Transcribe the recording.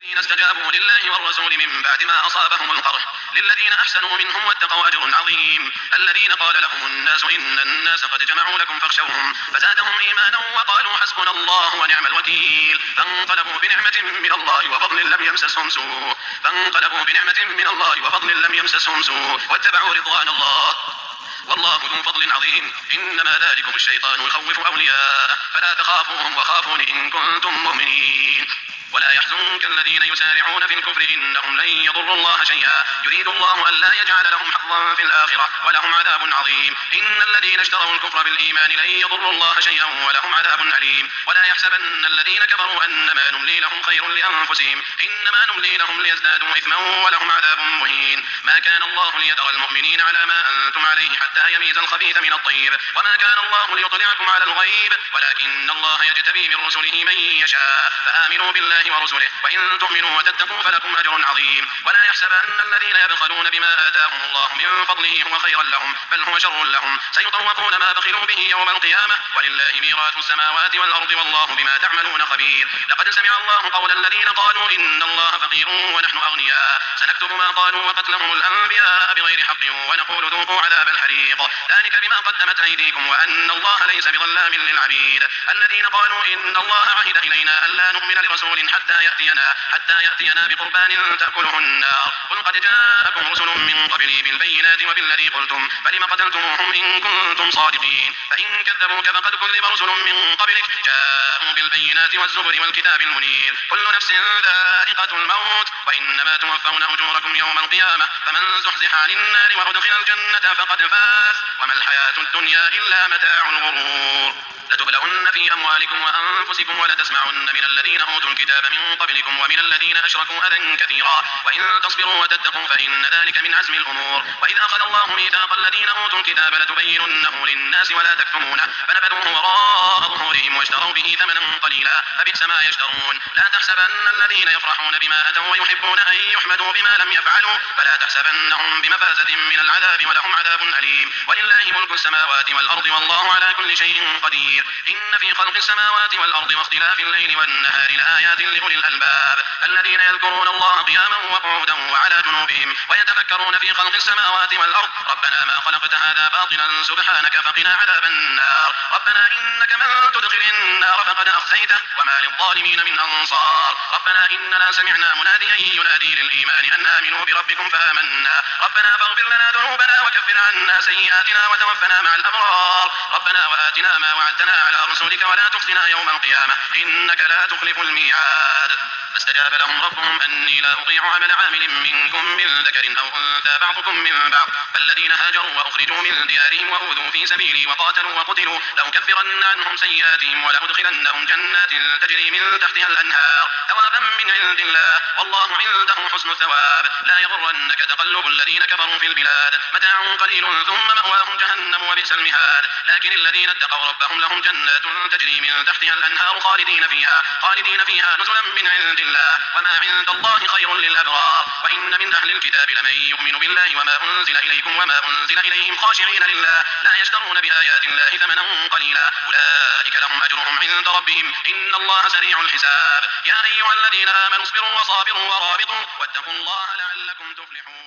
الذين استجابوا لله والرسول من بعد ما أصابهم القرح للذين أحسنوا منهم واتقوا أجر عظيم. الذين قال لهم الناس إن الناس قد جمعوا لكم فاخشوهم فزادهم إيمانا وقالوا حسبنا الله ونعم الوكيل. فانقلبوا بنعمة من الله وفضل لم يمسسهم سوء واتبعوا رضوان الله والله ذو فضل عظيم. إنما ذلكم الشيطان يخوف أولياءه فلا تخافوهم وخافون إن كنتم مؤمنين. ولا يحزنك الذين يسارعون في الكفر إنهم لن يضروا الله شيئا يريد الله ألا يجعل لهم حظا في الآخرة ولهم عذاب عظيم. إن الذين اشتروا الكفر بالإيمان لن يضروا الله شيئا ولهم عذاب أليم. ولا يحسبن الذين كفروا أنما نملي لهم خير لأنفسهم إنما نملي لهم ليزدادوا إثما ولهم عذاب مهين. ما كان الله ليذر المؤمنين على ما أنتم عليه حتى يميز الخبيث من الطيب وما كان الله ليطلعكم على الغيب ولكن الله يجتبي من رسله من يشاء فآمنوا بالله ورسله وإن تؤمنوا وتتقوا فلكم أجر عظيم. ولا يحسبن الذين يبخلون بما آتاهم الله من فضله هو خيرا لهم بل هو شر لهم سيطوقون ما بخلوا به يوم القيامة ولله ميراث السماوات والأرض والله بما تعملون خبير. لقد سمع الله قول الذين قالوا إن الله فقير ونحن أغنياء سنكتب ما قالوا وقتلهم الأنبياء بغير حق ونقول ذوقوا عذاب الحريق ذلك بما قدمت أيديكم وأن الله ليس بظلام للعبيد. الذين قالوا إن الله عهد إلينا ألا نؤمن لرسول حتى يأتينا بقربان تأكله النار قل قد جاءكم رسل من قبلي بالبينات وبالذي قلتم فلم قتلتموهم إن كنتم صادقين. فإن كذبوك فقد كذب رسل من قبلك جاءوا بالبينات والزبر والكتاب المنير كل نفس ذائقة الموت وإنما توفون أجوركم يوم القيامة فمن زحزح عن النار وأدخل الجنة فقد فاز وما الحياة الدنيا إلا متاع الغرور. لتبلون في أموالكم وأنفسكم ولتسمعن من الذين أوتوا الكتاب من قبلكم ومن الذين أشركوا أذى كثيرا وإن تصبروا وتتقوا فإن ذلك من عزم الأمور. وإذ أخذ الله ميثاق الذين أوتوا الكتاب لتبيننه للناس ولا تكتمونه فنبذوه وراء ظهورهم واشتروا به ثمنا قليلا فبئس ما يشترون. لا تحسبن الذين يفرحون بما أتوا ويحبون أن يحمدوا بما لم يفعلوا فلا تحسبنهم بمفازة من العذاب ولهم عذاب أليم. ولله ملك السماوات والأرض والله على كل شيء قدير. إن في خلق السماوات والأرض واختلاف الليل والنهار لآيات لأولي الألباب الذين يذكرون الله قياما وقعودا وعلى جنوبهم ويتفكرون في خلق السماوات والأرض ربنا ما خلقت هذا باطلا سبحانك فقنا عذاب النار. ربنا إنك من تدخل النار فقد أخزيته وما للظالمين من أنصار. ربنا إننا سمعنا مناديا ينادي للإيمان أن آمنوا بربكم فآمنا ربنا فاغفر لنا ذنوبنا وكفر عنا سيئاتنا وتوفنا مع الأبرار. ربنا وآتنا ما وعدتنا على رسولك ولا تخزنا يوم القيامة إنك لا تخلف الميعاد. فاستجاب لهم ربهم أني لا أضيع عمل عامل منكم من ذكر أو أنثى بعضكم من بعض فالذين هاجروا وأخرجوا من ديارهم وأوذوا في سبيلي وقاتلوا وقتلوا لأكفرن عنهم سيئاتهم ولأدخلنهم جنات تجري من تحتها الأنهار ثوابا من عند الله والله عنده حسن الثواب. لا يغرنك تقلب الذين كفروا في البلاد متاع قليل ثم مأواهم جهنم وبئس المهاد. لكن الذين اتقوا ربهم لهم جنات تجري من تحتها الأنهار خالدين فيها نزلا من عند الله وما عند الله خير للأبرار. وإن من أهل الكتاب لمن يؤمن بالله وما أنزل إليكم وما أنزل إليهم خاشعين لله لا يشترون بآيات الله ثمنا قليلا أولئك لهم أجرهم عند ربهم إن الله سريع الحساب. يا أيها الذين آمنوا اصبروا وصابروا ورابطوا واتقوا الله لعلكم تفلحون.